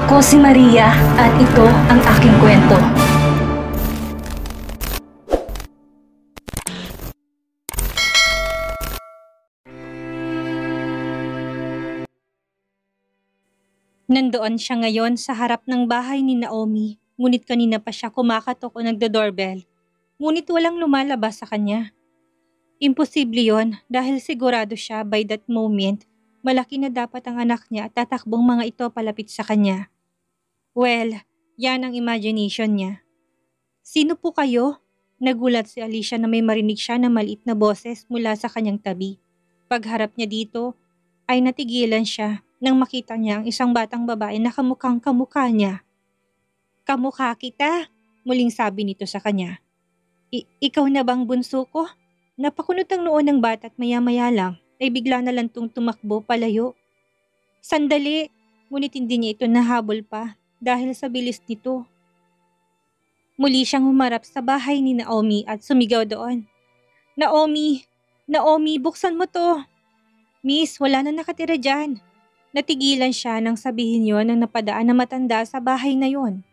Ako si Maria at ito ang aking kwento. Nandoon siya ngayon sa harap ng bahay ni Naomi, ngunit kanina pa siya kumakatok o nagdo-doorbell. Ngunit walang lumalabas sa kanya. Imposible yon dahil sigurado siya by that moment, malaki na dapat ang anak niya at tatakbong mga ito palapit sa kanya. Well, yan ang imagination niya. Sino po kayo? Nagulat si Alicia na may marinig siya na maliit na boses mula sa kanyang tabi. Pagharap niya dito, ay natigilan siya nang makita niya ang isang batang babae na kamukhang kamukha niya. Kamukha kita, muling sabi nito sa kanya. Ikaw na bang bunso ko? Napakunot ang noo ng bata at maya-maya lang ay bigla na lang tumakbo palayo. Sandali, ngunit hindi niya ito nahabol pa dahil sa bilis nito. Muli siyang humarap sa bahay ni Naomi at sumigaw doon. Naomi! Naomi, buksan mo to! Miss, wala na nakatira dyan. Natigilan siya nang sabihin yon ng napadaan na matanda sa bahay na yon.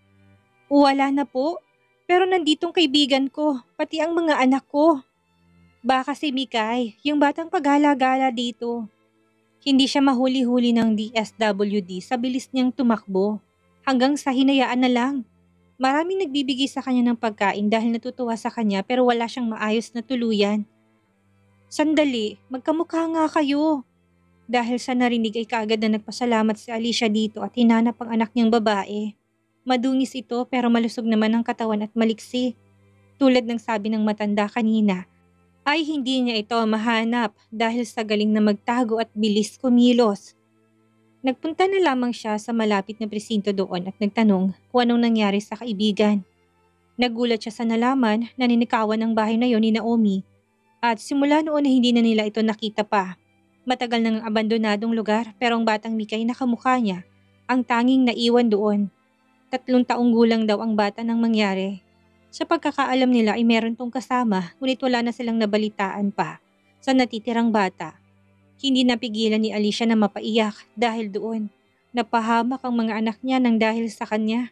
Wala na po, pero nanditong kaibigan ko, pati ang mga anak ko. Baka si Mikay, yung batang paghala-gala dito. Hindi siya mahuli-huli ng DSWD sa bilis niyang tumakbo, hanggang sa hinayaan na lang. Maraming nagbibigay sa kanya ng pagkain dahil natutuwa sa kanya pero wala siyang maayos na tuluyan. Sandali, magkamukha nga kayo. Dahil sa narinig ay kaagad na nagpasalamat si Alicia dito at hinanap ang anak niyang babae. Madungis ito pero malusog naman ang katawan at maliksi. Tulad ng sabi ng matanda kanina, ay hindi niya ito mahanap dahil sa galing na magtago at bilis kumilos. Nagpunta na lamang siya sa malapit na presinto doon at nagtanong kung anong nangyari sa kaibigan. Nagulat siya sa nalaman na ninikawan ng bahay na yon ni Naomi at simula noon na hindi na nila ito nakita pa. Matagal nang abandonadong lugar pero ang batang Mikay na kamukha niya ang tanging naiwan doon. 3 taong gulang daw ang bata nang mangyari. Sa pagkakaalam nila ay meron tong kasama ngunit wala na silang nabalitaan pa sa natitirang bata. Hindi napigilan ni Alicia na mapaiyak dahil doon. Napahamak ang mga anak niya nang dahil sa kanya.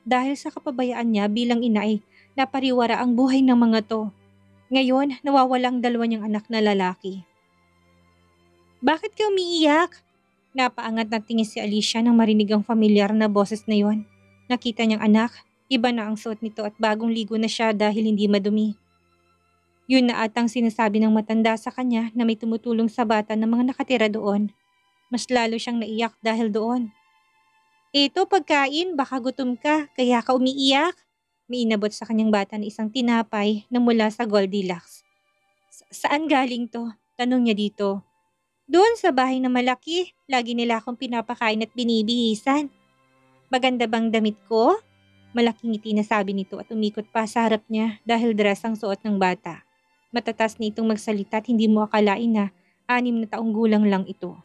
Dahil sa kapabayaan niya bilang ina ay napariwara ang buhay ng mga to. Ngayon, nawawalang 2 niyang anak na lalaki. Bakit ka umiiyak? Napaangat na tingin si Alicia nang marinig ang familiar na boses na yon. Nakita niyang anak, iba na ang suot nito at bagong ligo na siya dahil hindi madumi. Yun na atang sinasabi ng matanda sa kanya na may tumutulong sa bata ng mga nakatira doon. Mas lalo siyang naiyak dahil doon. Ito pagkain, baka gutom ka, kaya ka umiiyak? May inabot sa kanyang bata na isang tinapay na mula sa Goldilocks. Saan galing to? Tanong niya dito. Doon sa bahay na malaki, lagi nila akong pinapakain at binibihisan. Maganda bang damit ko? Malaking ngiti na sabi nito at umikot pa sa harap niya dahil dress ang suot ng bata. Matatas na itong magsalita at hindi mo akalain na 6 na taong gulang lang ito.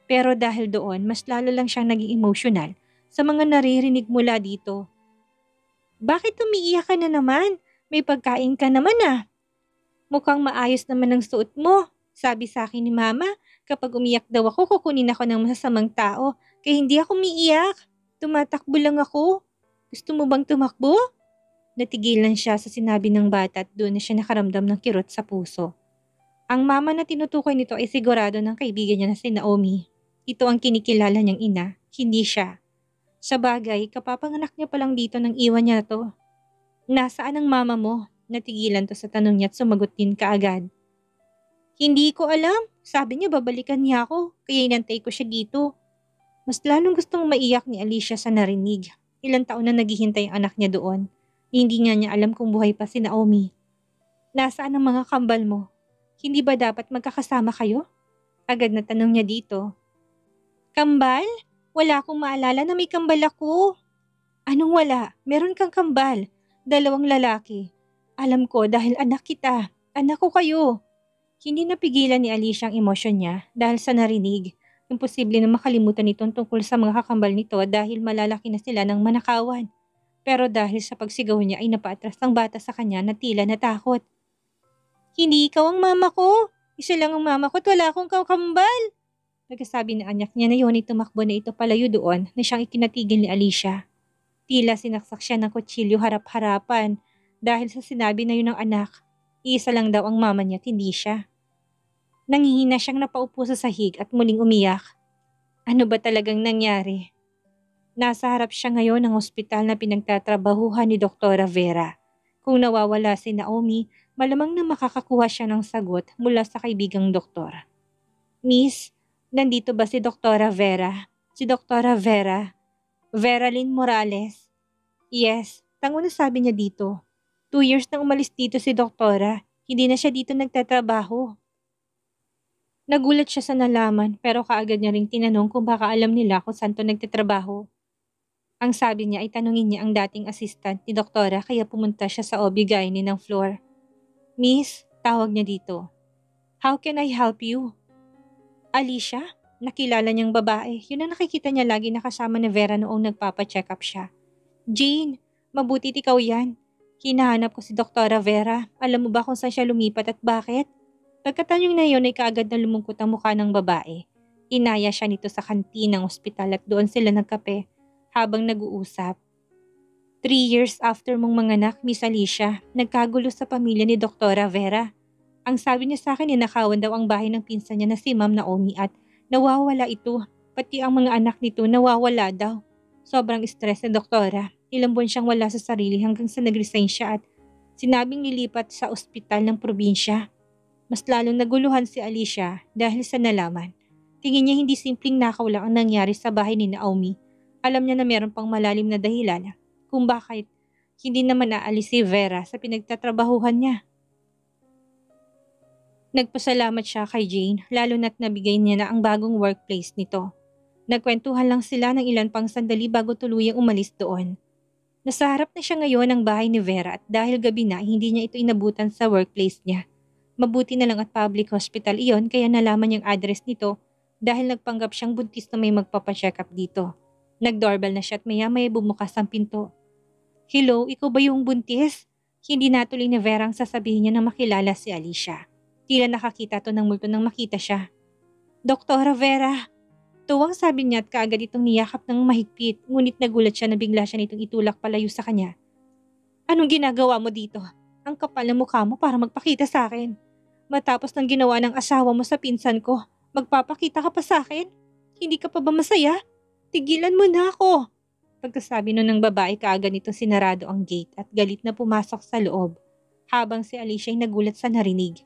Pero dahil doon, mas lalo lang siyang naging emotional sa mga naririnig mula dito. Bakit umiiyak ka na naman? May pagkain ka naman ah. Mukhang maayos naman ang suot mo. Sabi sa akin ni Mama, kapag umiyak daw ako, kukunin ako ng masasamang tao. Kaya hindi ako umiiyak. Tumatakbo lang ako. Gusto mo bang tumakbo? Natigilan siya sa sinabi ng bata at doon na siya nakaramdam ng kirot sa puso. Ang mama na tinutukoy nito ay sigurado ng kaibigan niya na si Naomi. Ito ang kinikilala niyang ina, hindi siya. Sa bagay, kapapanganak niya palang dito nang iwan niya to. Nasaan ang mama mo? Natigilan to sa tanong niya at sumagot din kaagad. Hindi ko alam. Sabi niya babalikan niya ako, kaya inantay ko siya dito. Mas lalong gustong maiyak ni Alicia sa narinig. Ilang taon na naghihintay ang anak niya doon. Hindi niya alam kung buhay pa si Naomi. Nasaan ang mga kambal mo? Hindi ba dapat magkakasama kayo? Agad na tanong niya dito. Kambal? Wala akong maalala na may kambal ako. Anong wala? Meron kang kambal. 2 lalaki. Alam ko dahil anak kita. Anak ko kayo. Hindi napigilan ni Alicia ang emosyon niya dahil sa narinig. Imposible na makalimutan nitong tungkol sa mga kakambal nito dahil malalaki na sila ng manakawan. Pero dahil sa pagsigaw niya ay napaatras ang bata sa kanya na tila natakot. Hindi ikaw ang mama ko. Isa lang ang mama ko at wala akong kakambal. Pagkasabi ng anak niya na yun ay tumakbo na ito palayo doon na siyang ikinatigil ni Alicia. Tila sinaksak siya ng kutsilyo harap-harapan dahil sa sinabi na yun ng anak. Iisa lang daw ang mama niya at hindi siya. Nangihina siyang napaupo sa sahig at muling umiyak. Ano ba talagang nangyari? Nasa harap siya ngayon ng ospital na pinagtatrabahuhan ni Doktora Vera. Kung nawawala si Naomi, malamang na makakakuha siya ng sagot mula sa kaibigang doktor. Miss, nandito ba si Doktora Vera? Si Doktora Vera? Veralyn Morales? Yes, tango na sabi niya dito. 2 years nang umalis dito si Doktora. Hindi na siya dito nagtatrabaho. Nagulat siya sa nalaman pero kaagad niya ring tinanong kung baka alam nila kung saan to nagtatrabaho. Ang sabi niya ay tanungin niya ang dating assistant ni Doktora kaya pumunta siya sa OB-GYN ng floor. Miss, tawag niya dito. How can I help you? Alicia? Nakilala niyang babae. Yun ang nakikita niya lagi nakasama ni Vera noong nagpapa-check up siya. Jane, mabutit ikaw yan. Hinahanap ko si Doktora Vera. Alam mo ba kung saan siya lumipat at bakit? Pagkatanong na yun ay kaagad na lumungkot ang mukha ng babae. Inaya siya nito sa kantin ng ospital at doon sila nagkape habang nag-uusap. 3 years after mong manganak, Miss Alicia, nagkagulo sa pamilya ni Doktora Vera. Ang sabi niya sa akin, ninakawan daw ang bahay ng pinsan niya na si Ma'am Naomi at nawawala ito. Pati ang mga anak nito nawawala daw. Sobrang stress ni Doktora. Ilang buwan siyang wala sa sarili hanggang sa nag-resign siya at sinabing lilipat sa ospital ng probinsya. Mas lalong naguluhan si Alicia dahil sa nalaman. Tingin niya hindi simpleng nakaw lang ang nangyari sa bahay ni Naomi. Alam niya na meron pang malalim na dahilan kung bakit hindi naman aalis si Vera sa pinagtatrabahuhan niya. Nagpasalamat siya kay Jane lalo na't nabigay niya na ang bagong workplace nito. Nagkwentuhan lang sila ng ilan pang sandali bago tuluyang umalis doon. Nasa harap na siya ngayon ng bahay ni Vera at dahil gabi na hindi niya ito inabutan sa workplace niya. Mabuti na lang at public hospital iyon kaya nalaman niyang address nito dahil nagpanggap siyang buntis na may magpapacheck up dito. Nag-doorbell na siya at maya-maya bumukas ang pinto. Hello, ikaw ba yung buntis? Hindi natuloy ni Vera ang sasabihin niya na makilala si Alicia. Tila nakakita to ng multo nang makita siya. Doktora Vera! Tuwang sabi niya at kaagad itong niyakap ng mahigpit ngunit nagulat siya na bigla siya nitong itulak palayo sa kanya. Anong ginagawa mo dito? Ang kapal na mukha mo para magpakita sa akin. Matapos ng ginawa ng asawa mo sa pinsan ko, magpapakita ka pa sa akin? Hindi ka pa ba masaya? Tigilan mo na ako. Pagkasabi nun ng babae kaagad nito sinarado ang gate at galit na pumasok sa loob habang si Alicia ay nagulat sa narinig.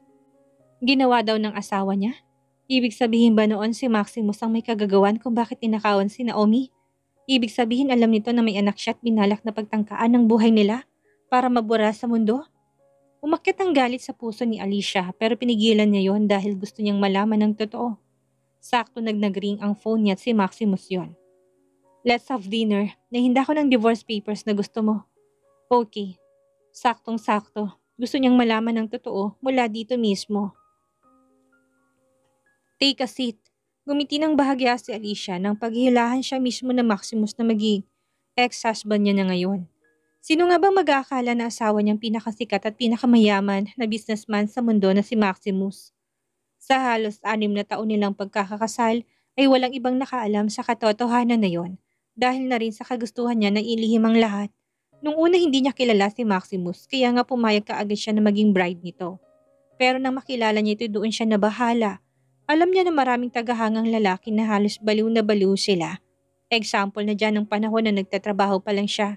Ginawa daw ng asawa niya? Ibig sabihin ba noon si Maximus ang may kagagawan kung bakit tinakawan si Naomi? Ibig sabihin alam nito na may anak siya at binalak na pagtangkaan ng buhay nila para mabura sa mundo? Umakyat ang galit sa puso ni Alicia pero pinigilan niya yon dahil gusto niyang malaman ng totoo. Sakto nag-ring ang phone niya at si Maximus yon. Let's have dinner. Nahinda ko ng divorce papers na gusto mo. Okay. Saktong-sakto. Gusto niyang malaman ng totoo mula dito mismo. Take a seat. Gumiti ng bahagya si Alicia nang paghihilahan siya mismo na Maximus na maging ex-husband niya na ngayon. Sino nga bang mag-aakala na asawa niyang pinakasikat at pinakamayaman na businessman sa mundo na si Maximus? Sa halos 6 na taon nilang pagkakakasal ay walang ibang nakaalam sa katotohanan na yon dahil na rin sa kagustuhan niya na ilihim ang lahat. Nung una hindi niya kilala si Maximus kaya nga pumayag kaagad siya na maging bride nito. Pero nang makilala niya ito doon siya nabahala. Alam niya na maraming tagahangang lalaki na halos baliw na baliw sila. Example na dyan ng panahon na nagtatrabaho pa lang siya.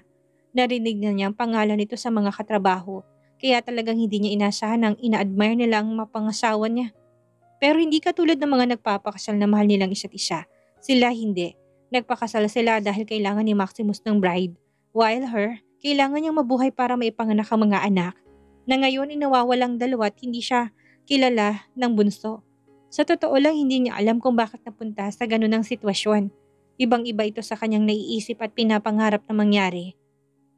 Narinig na niya ang pangalan nito sa mga katrabaho, kaya talagang hindi niya inasahan ang ina-admire nila ang mapangasawa niya. Pero hindi katulad ng mga nagpapakasal na mahal nilang isa't isa. Sila hindi. Nagpakasal sila dahil kailangan ni Maximus ng bride, while her, kailangan niyang mabuhay para maipanganak ang mga anak, na ngayon inawawalang dalawa at hindi siya kilala ng bunso. Sa totoo lang hindi niya alam kung bakit napunta sa ganunang sitwasyon. Ibang-iba ito sa kanyang naiisip at pinapangarap na mangyari.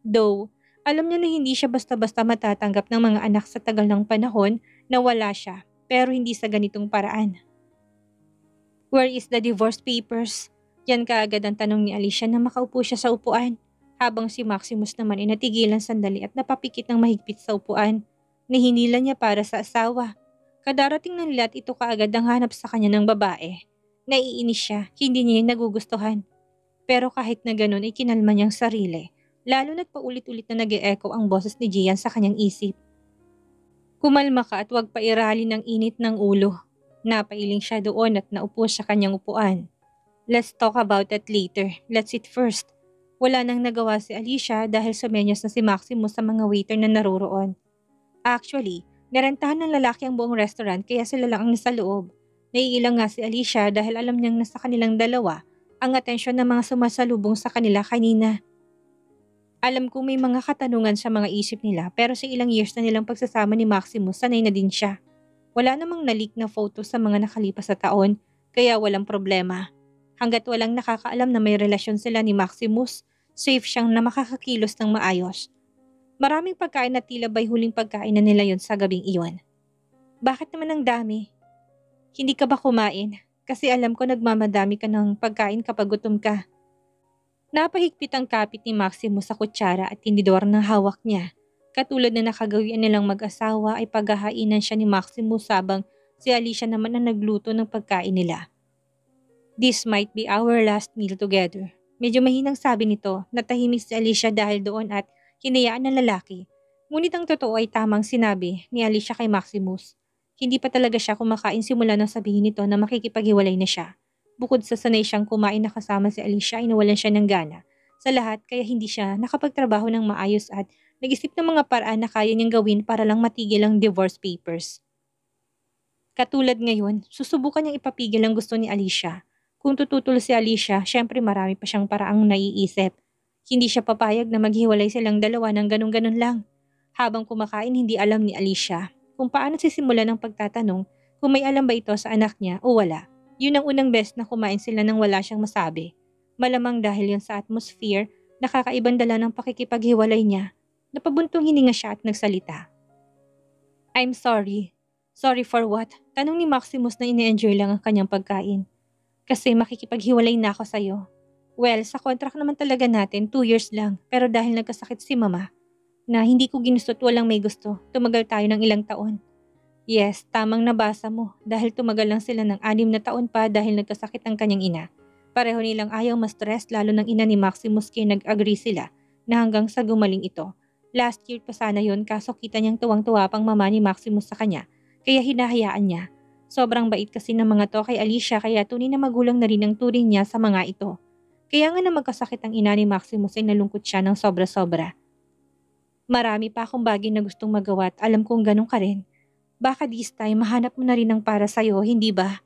Though, alam niya na hindi siya basta-basta matatanggap ng mga anak sa tagal ng panahon na wala siya, pero hindi sa ganitong paraan. Where is the divorce papers? Yan kaagad ang tanong ni Alicia na makaupo siya sa upuan, habang si Maximus naman ay natigilan sandali at napapikit ng mahigpit sa upuan, na hinila niya para sa asawa. Kadarating ng nila at ito kaagad ang hanap sa kanya ng babae. Naiinis siya, hindi niya yun nagugustuhan. Pero kahit na ganun ay kinalma niyang sarili. Lalo na't paulit-ulit na nag-e-echo ang boses ni Gian sa kanyang isip. Kumalma ka at huwag pairali ng init ng ulo. Napailing siya doon at naupo sa kanyang upuan. Let's talk about that later. Let's eat first. Wala nang nagawa si Alicia dahil sumenyas na si Maximus sa mga waiter na naroroon. Actually, narentahan ng lalaki ang buong restaurant kaya sila lang ang nasa loob. Naiilang nga si Alicia dahil alam niyang nasa kanilang dalawa ang atensyon ng mga sumasalubong sa kanila kanina. Alam ko may mga katanungan sa mga isip nila pero sa ilang years na nilang pagsasama ni Maximus sanay na din siya. Wala namang nalik na photo sa mga nakalipas na taon kaya walang problema. Hanggat walang nakakaalam na may relasyon sila ni Maximus, safe siyang na makakakilos ng maayos. Maraming pagkain na tila ba'y huling pagkain na nila yon sa gabing iyon. Bakit naman ang dami? Hindi ka ba kumain? Kasi alam ko nagmamadami ka ng pagkain kapag gutom ka. Napahigpit ang kapit ni Maximus sa kutsara at tinidor ng hawak niya. Katulad na nakagawian nilang mag-asawa ay paghahainan siya ni Maximus habang si Alicia naman ang nagluto ng pagkain nila. This might be our last meal together. Medyo mahinang sabi nito, natahimik si Alicia dahil doon at hinayaan ng lalaki. Ngunit ang totoo ay tamang sinabi ni Alicia kay Maximus. Hindi pa talaga siya kumakain simula nang sabihin nito na makikipaghiwalay na siya. Bukod sa sanay siyang kumain na kasama si Alicia ay nawalan siya ng gana. Sa lahat kaya hindi siya nakapagtrabaho ng maayos at nag-isip ng mga paraan na kaya niyang gawin para lang matigil ang divorce papers. Katulad ngayon, susubukan niyang ipapigil ang gusto ni Alicia. Kung tututol si Alicia, syempre marami pa siyang paraang naiisip. Hindi siya papayag na maghiwalay silang dalawa ng ganun-ganun lang. Habang kumakain, hindi alam ni Alicia kung paano sisimulan ang pagtatanong kung may alam ba ito sa anak niya o wala. Yun ang unang beses na kumain sila nang wala siyang masabi. Malamang dahil yan sa atmosphere, nakakaibang dala ng pakikipaghiwalay niya. Napabuntong hininga siya at nagsalita. I'm sorry. Sorry for what? Tanong ni Maximus na ine-enjoy lang ang kanyang pagkain. Kasi makikipaghiwalay na ako sa'yo. Well, sa contract naman talaga natin, 2 years lang. Pero dahil nagkasakit si mama, na hindi ko ginusto at walang may gusto, tumagal tayo ng ilang taon. Yes, tamang nabasa mo. Dahil tumagal lang sila ng 6 na taon pa dahil nagkasakit ang kanyang ina. Pareho nilang ayaw ma-stress lalo ng ina ni Maximus kaya nag-agree sila na hanggang sa gumaling ito. Last year pa sana yun kaso kita niyang tuwang-tuwa pang mama ni Maximus sa kanya kaya hinahayaan niya. Sobrang bait kasi ng mga to kay Alicia kaya tunay na magulang na rin ang turing niya sa mga ito. Kaya nga na magkasakit ang ina ni Maximus ay nalungkot siya ng sobra-sobra. Marami pa akong bagay na gustong magawa at alam kong ganun ka rin. Baka this time mahanap mo na rin ang para sa'yo, hindi ba?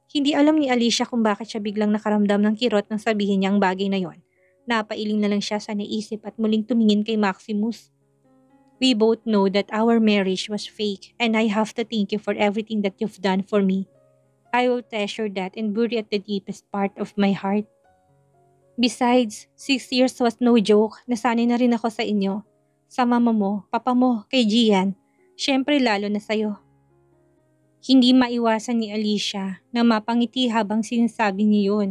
Hindi alam ni Alicia kung bakit siya biglang nakaramdam ng kirot nang sabihin niya ang bagay na yon. Napailing na lang siya sa naisip at muling tumingin kay Maximus. We both know that our marriage was fake and I have to thank you for everything that you've done for me. I will treasure that and bury at the deepest part of my heart. Besides, 6 years was no joke. Nasanay na rin ako sa inyo. Sa mama mo, papa mo, kay Gian. Siyempre lalo na sa'yo. Hindi maiwasan ni Alicia na mapangiti habang sinasabi niya yun.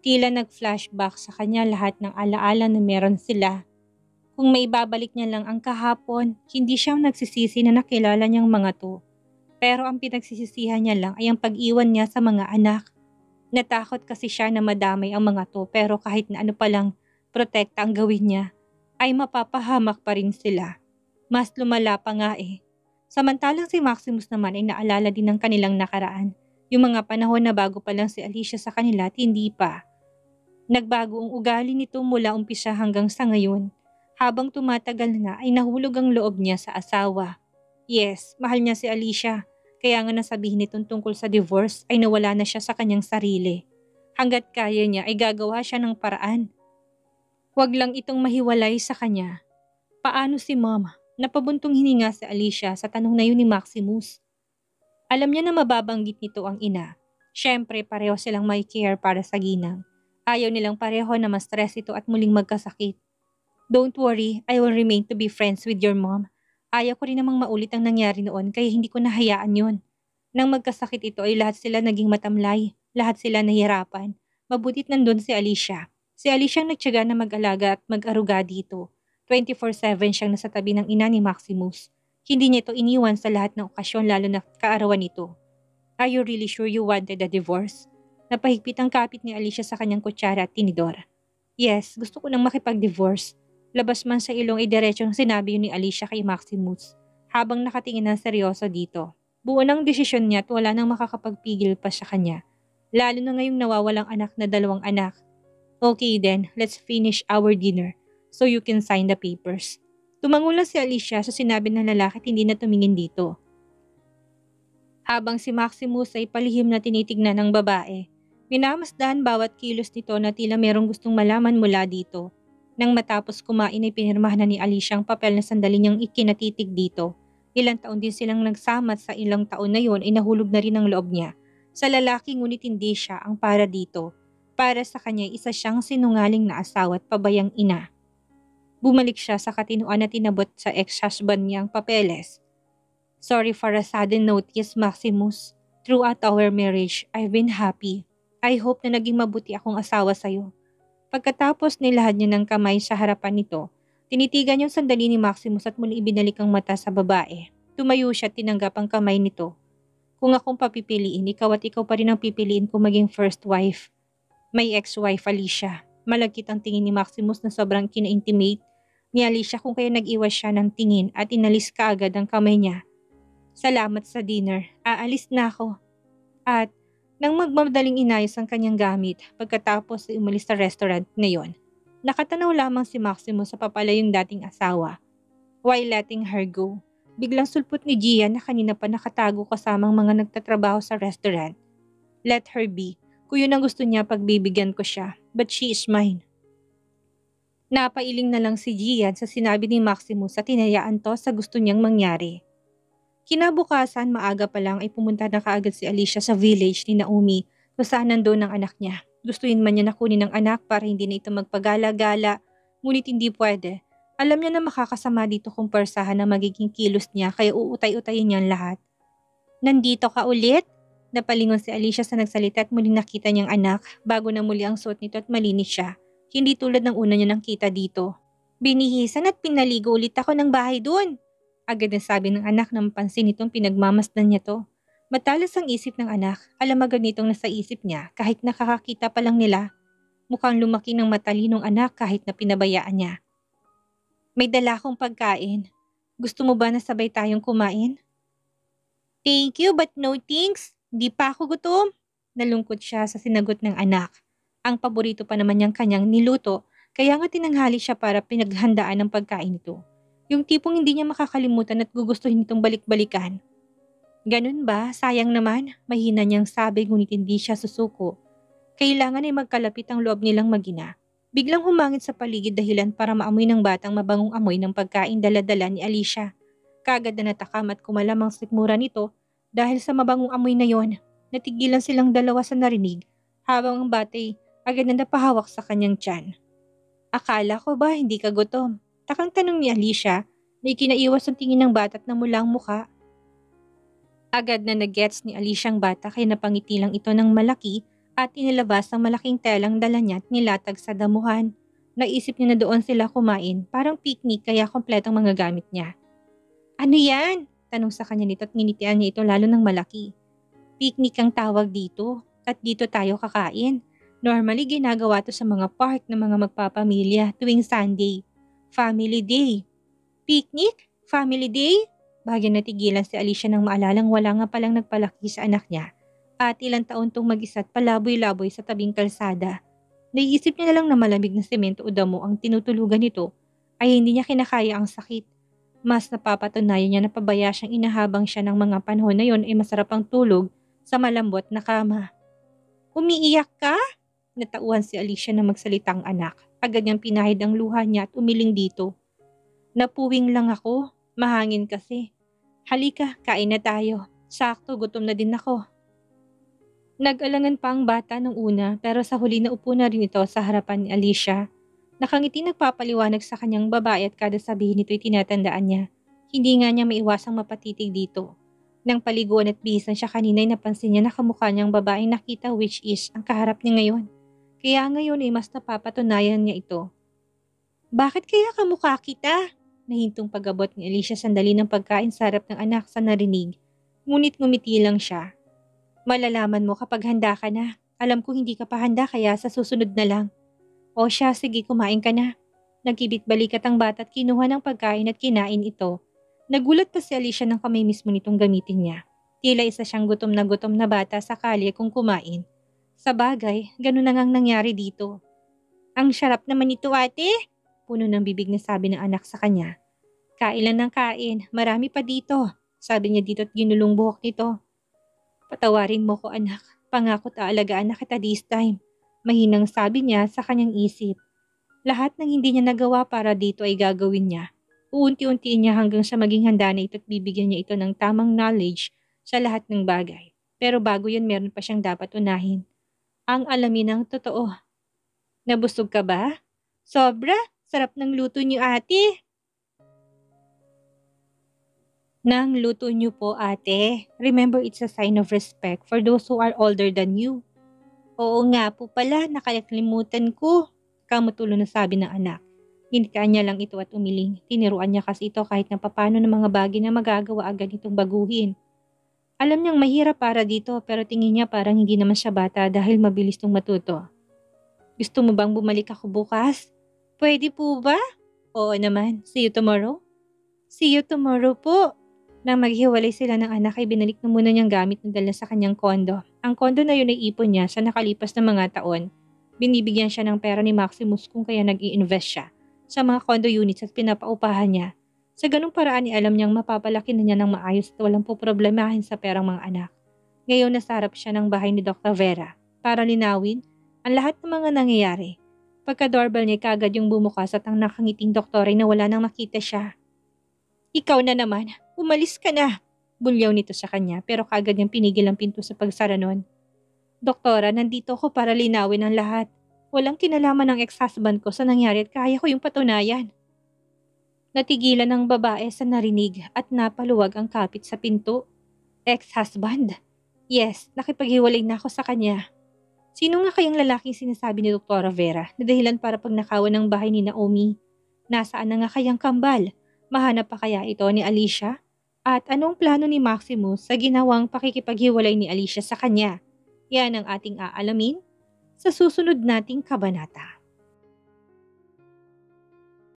Tila nag-flashback sa kanya lahat ng alaala na meron sila. Kung may babalik niya lang ang kahapon, hindi siya nagsisisi na nakilala niyang mga to. Pero ang pinagsisisihan niya lang ay ang pag-iwan niya sa mga anak. Natakot kasi siya na madamay ang mga to pero kahit na ano palang protekta ang gawin niya, ay mapapahamak pa rin sila. Mas lumala pa nga eh. Samantalang si Maximus naman ay naalala din ng kanilang nakaraan. Yung mga panahon na bago pa lang si Alicia sa kanila at hindi pa. Nagbago ang ugali nito mula umpisa hanggang sa ngayon. Habang tumatagal na ay nahulog ang loob niya sa asawa. Yes, mahal niya si Alicia. Kaya nga nasabihin nitong tungkol sa divorce ay nawala na siya sa kanyang sarili. Hanggat kaya niya ay gagawa siya ng paraan. Huwag lang itong mahiwalay sa kanya. Paano si Mama? Napabuntong hininga si Alicia sa tanong na yun ni Maximus. Alam niya na mababanggit nito ang ina. Siyempre pareho silang may care para sa ginang. Ayaw nilang pareho na ma-stress ito at muling magkasakit. Don't worry, I will remain to be friends with your mom. Ayaw ko rin namang maulit ang nangyari noon kaya hindi ko nahayaan yon. Nang magkasakit ito ay lahat sila naging matamlay. Lahat sila nahihirapan. Mabutit nandun si Alicia. Si Alicia ang nagtiyaga na mag-alaga at mag-aruga dito. 24/7 siyang nasa tabi ng ina ni Maximus. Hindi niya ito iniwan sa lahat ng okasyon lalo na kaarawan nito. Are you really sure you wanted a divorce? Napahigpit ang kapit ni Alicia sa kanyang kutsara at tinidor. Yes, gusto ko nang makipag-divorce. Labas man sa ilong ay diretsong sinabi yun ni Alicia kay Maximus, habang nakatingin ng seryoso dito. Buo ng desisyon niya at wala nang makakapagpigil pa sa kanya. Lalo na ngayong nawawalang anak na 2 anak. Okay then, let's finish our dinner so you can sign the papers. Tumango lang si Alicia sa sinabi ng lalaki at hindi na tumingin dito. Habang si Maximus ay palihim na tinitignan ng babae, minamasdan bawat kilos nito na tila merong gustong malaman mula dito. Nang matapos kumain ay pinirmahan na ni Alicia ang papel na sandali niyang ikinatitig dito. Ilang taon din silang nagsama at sa ilang taon na yon ay nahulog na rin ang loob niya. Sa lalaki ngunit hindi siya ang para dito. Para sa kanya isa siyang sinungaling na asawa at pabayang ina. Bumalik siya sa katinoan na tinabot sa ex-husband niyang papeles. Sorry for a sudden notice, Maximus. Throughout our marriage, I've been happy. I hope na naging mabuti akong asawa sa'yo. Pagkatapos nilahad niya ng kamay sa harapan nito, tinitigan yung sandali ni Maximus at muli ibinalik ang mata sa babae. Tumayo siya at tinanggap ang kamay nito. Kung akong papipiliin, ikaw at ikaw pa rin ang pipiliin kung maging first wife. May ex-wife, Alicia. Malagkit ang tingin ni Maximus na sobrang kina-intimate ni Alicia kung kaya nag-iwas siya ng tingin at inalis kaagad ang kamay niya. Salamat sa dinner. Aalis na ako. At nang magmadaling inayos ang kanyang gamit pagkatapos ay umalis sa restaurant na yon, nakatanaw lamang si Maximus sa papalayong dating asawa. While letting her go, biglang sulpot ni Gian na kanina pa nakatago kasamang mga nagtatrabaho sa restaurant. Let her be. Kung yun ang gusto niya, pagbibigyan ko siya. But she is mine. Napailing na lang si Gian sa sinabi ni Maximus at tinayaan to sa gusto niyang mangyari. Kinabukasan, maaga pa lang ay pumunta na kaagad si Alicia sa village ni Naomi kung saan nandoon ang anak niya. Gustuin man niya na kunin ang anak para hindi na ito magpagala-gala, ngunit hindi pwede. Alam niya na makakasama dito kung persahan ang magiging kilos niya kaya uutay-utayin niya ang lahat. Nandito ka ulit? Napalingon si Alicia sa nagsalita at muling nakita niyang anak bago na muli ang suot nito at malinis siya. Hindi tulad ng una niya nang kita dito. Binihisan at pinaligo ulit ako ng bahay doon. Agad na sabi ng anak na mapansin nitong pinagmamasdan niya to. Matalas ang isip ng anak, alam agad nitong nasa isip niya kahit nakakakita pa lang nila. Mukhang lumaki ng matalinong anak kahit na pinabayaan niya. May dala akong pagkain. Gusto mo ba na sabay tayong kumain? Thank you but no thanks. Di pa ako gutom. Nalungkot siya sa sinagot ng anak. Ang paborito pa naman niyang kanyang niluto kaya nga tinanghali siya para pinaghandaan ng pagkain ito. Yung tipong hindi niya makakalimutan at gugustuhin itong balik-balikan. Ganun ba? Sayang naman. Mahina niyang sabi ngunit hindi siya susuko. Kailangan ay magkalapit ang loob nilang mag-ina. Biglang humangit sa paligid dahilan para maamoy ng batang mabangong amoy ng pagkain dala-dala ni Alicia. Kaagad na natakam at kumalam ang sikmura nito dahil sa mabangong amoy na yon. Natigilan silang dalawa sa narinig habang ang batay agad na napahawak sa kanyang tiyan. Akala ko ba hindi ka gutom? Takang tanong ni Alicia na ikinaiwas ang tingin ng bata at namula ang muka. Agad na nag-gets ni Alicia ang bata kaya napangiti lang ito ng malaki at inilabas ang malaking telang dala niya at nilatag sa damuhan. Naisip niya na doon sila kumain, parang picnic kaya kompletong mga gamit niya. Ano yan? Tanong sa kanya nito at nginitian niya ito lalo ng malaki. Picnic ang tawag dito at dito tayo kakain. Normally ginagawa to sa mga park ng mga magpapamilya tuwing Sunday. Family Day. Picnic? Family Day? Bagay natigilan si Alicia nang maalalang wala nga palang nagpalaki sa anak niya at ilang taon tong mag-isa at palaboy-laboy sa tabing kalsada. Naiisip niya na lang na malamig na semento o damo ang tinutulugan nito ay hindi niya kinakaya ang sakit. Mas napapatunayan niya na pabaya siyang inahabang siya ng mga panahon na yon ay masarap ang tulog sa malambot na kama. Umiiyak ka? Natauhan si Alicia na magsalitang anak. Agad niyang pinahid ang luha niya at umiling dito. Napuwing lang ako. Mahangin kasi. Halika, kain na tayo. Sakto, gutom na din ako. Nag-alangan pa ang bata nung una pero sa huli na upo na rin ito sa harapan ni Alicia. Nakangiti nagpapaliwanag sa kanyang babae at kada sabihin nito'y tinatandaan niya. Hindi nga niya maiwasang mapatitig dito. Nang paliguan at bihisan siya kanina'y napansin niya na kamukha niyang babaeng nakita which is ang kaharap niya ngayon. Kaya ngayon ay mas napapatunayan niya ito. Bakit kaya kamukha kita? Nahintong pag-abot ni Alicia sandali ng pagkain sa harap ng anak sa narinig. Ngunit ngumiti lang siya. Malalaman mo kapag handa ka na. Alam ko hindi ka pa handa kaya sa susunod na lang. O siya, sige kumain ka na. Nagkibit-balikat ang bata at kinuha ng pagkain at kinain ito. Nagulat pa si Alicia nang kamay mismo nitong gamitin niya. Tila isa siyang gutom na bata sa kalye kung kumain. Sa bagay, ganun na ngang nangyari dito. Ang sarap naman ito ate, puno ng bibig na sabi ng anak sa kanya. Kailan ng kain, marami pa dito, sabi niya dito at ginulong buhok nito. Patawarin mo ko anak, pangako aalagaan na kita this time. Mahinang sabi niya sa kanyang isip. Lahat ng hindi niya nagawa para dito ay gagawin niya. Uunti-untiin niya hanggang sa maging handa na ito at bibigyan niya ito ng tamang knowledge sa lahat ng bagay. Pero bago yan meron pa siyang dapat unahin. Ang alamin ng totoo. Nabusog ka ba? Sobra, sarap ng luto niyo ate. Nang luto niyo po ate, remember it's a sign of respect for those who are older than you. Oo nga po pala, nakalimutan ko. Kamutulo na sabi ng anak. Hinikaan niya lang ito at umiling. Tiniruan niya kasi ito kahit na papano ng mga bagay na magagawa agad itong baguhin. Alam niyang mahirap para dito pero tingin niya parang hindi naman siya bata dahil mabilis tong matuto. Gusto mo bang bumalik ako bukas? Pwede po ba? Oo naman. See you tomorrow? See you tomorrow po. Nang maghiwalay sila ng anak ay binalik na muna niyang gamit na dala sa kanyang kondo. Ang kondo na yun ay ipon niya sa nakalipas na mga taon. Binibigyan siya ng pera ni Maximus kung kaya nag-i-invest siya sa mga condo units at pinapaupahan niya. Sa ganung paraan ay alam niyang mapapalaki na niya ng maayos at walang poproblemahin sa perang mga anak. Ngayon nasarap siya ng bahay ni Dr. Vera para linawin ang lahat ng mga nangyayari. Pagka-doorbell niya kagad yung bumukas at ang nakangiting doktor ay nawala nang makita siya. Ikaw na naman, umalis ka na. Bulyaw nito sa kanya pero kagad niyang pinigil ang pinto sa pagsara nun. Doktora, nandito ako para linawin ang lahat. Walang kinalaman ng ex-husband ko sa nangyari at kaya ko yung patunayan. Natigilan ng babae sa narinig at napaluwag ang kapit sa pinto. Ex-husband? Yes, nakipaghiwalay na ako sa kanya. Sino nga kayang lalaking sinasabi ni Dr. Vera na dahilan para pagnakawan ng bahay ni Naomi? Nasaan na nga kayang kambal? Mahanap pa kaya ito ni Alicia? At anong plano ni Maximus sa ginawang pakikipaghiwalay ni Alicia sa kanya? Yan ang ating aalamin sa susunod nating kabanata.